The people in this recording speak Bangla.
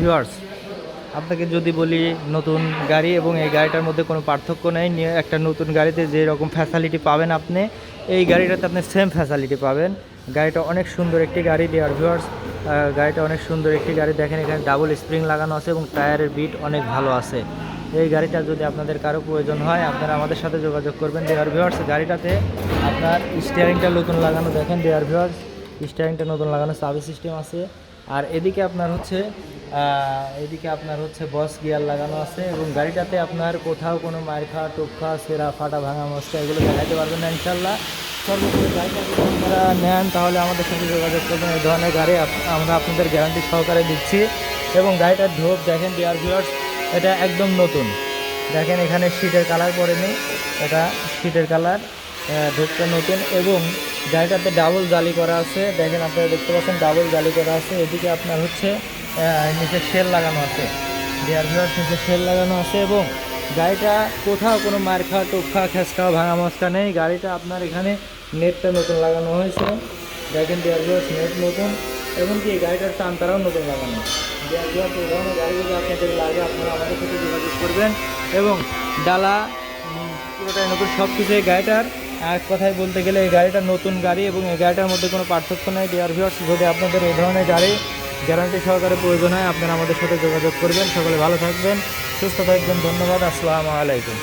ভিউয়ার্স, আপনাকে যদি বলি নতুন গাড়ি এবং এই গাড়িটার মধ্যে কোনো পার্থক্য নেই, একটা নতুন গাড়িতে যে রকম ফ্যাসিলিটি পাবেন আপনি এই গাড়িটাতে আপনি সেম ফ্যাসিলিটি পাবেন। গাড়িটা অনেক সুন্দর একটি গাড়ি ডিয়ার ভিউয়ার্স, গাড়িটা অনেক সুন্দর একটি গাড়ি। দেখেন এখানে ডাবল স্প্রিং লাগানো আছে এবং টায়ারের বিট অনেক ভালো আছে। এই গাড়িটা যদি আপনাদের কারো প্রয়োজন হয় আপনারা আমাদের সাথে যোগাযোগ করবেন ডিয়ার ভিউয়ার্স। গাড়িটাতে আপনার স্টিয়ারিংটা নতুন লাগানো, দেখেন ডিয়ার ভিউয়ার্স, স্টিয়ারিংটা নতুন লাগানো, সাবি সিস্টেম আছে। আর এদিকে আপনার হচ্ছে বস গিয়ার লাগানো আছে এবং গাড়িটাতে আপনার কোথাও কোনো মার খাওয়া টোপ খাওয়া সেরা ফাটা ভাঙা মস্কা এগুলো দেখাতে পারবেন না ইনশাল্লাহ। সর্বোপরি গাড়িটা যদি আপনারা নেন তাহলে আমাদের সাথে যোগাযোগ করবেন। এই ধরনের গাড়ি আমরা আপনাদের গ্যারান্টি সহকারে দিচ্ছি। এবং গাড়িটার ঢোপ দেখেন ডিয়ার ভিউয়ার্স, এটা একদম নতুন। দেখেন এখানে শীটের কালার পড়েনি, এটা শীটের কালার, ঢোপটা নতুন। এবং গাড়িটাতে ডাবল জালি করা আছে, দেখেন আপনারা দেখতে পাচ্ছেন ডাবল জালি করা আছে। এদিকে আপনার হচ্ছে নিচে শেল লাগানো আছে ডিয়ার ভিউয়ার্স, নিচে শেল লাগানো আছে। এবং গাড়িটা কোথাও কোনো মার খাওয়া টোপ খাওয়া খ্যাস খাওয়া ভাঙা মস্কা নেই। গাড়িটা আপনার এখানে নেটটা নতুন লাগানো হয়েছে, দেখেন ডিয়ার ভিউয়ার্স, নেট নতুন। এবং কি গাড়িটার টানতারাও নতুন লাগানো। ডিয়ার ভিউয়ার্স, এই ধরনের গাড়ি যদি আপনাদের লাগে আপনারা আমাদের সাথে যোগাযোগ করবেন। এবং ডালা পুরোটাই নতুন, সব কিছু এই গাড়িটার এক কথায় বলতে গেলে এই গাড়িটা নতুন গাড়ি এবং এই গাড়িটার মধ্যে কোনো পার্থক্য নেই ডিয়ার ভিউয়ার্স। যদি আপনাদের এই ধরনের গাড়ি গ্যারান্টি সহকারে প্রয়োজন হয় আপনারা আমাদের সাথে যোগাযোগ করবেন। সকলে ভালো থাকবেন, সুস্থ থাকবেন, ধন্যবাদ, আসসালামু আলাইকুম।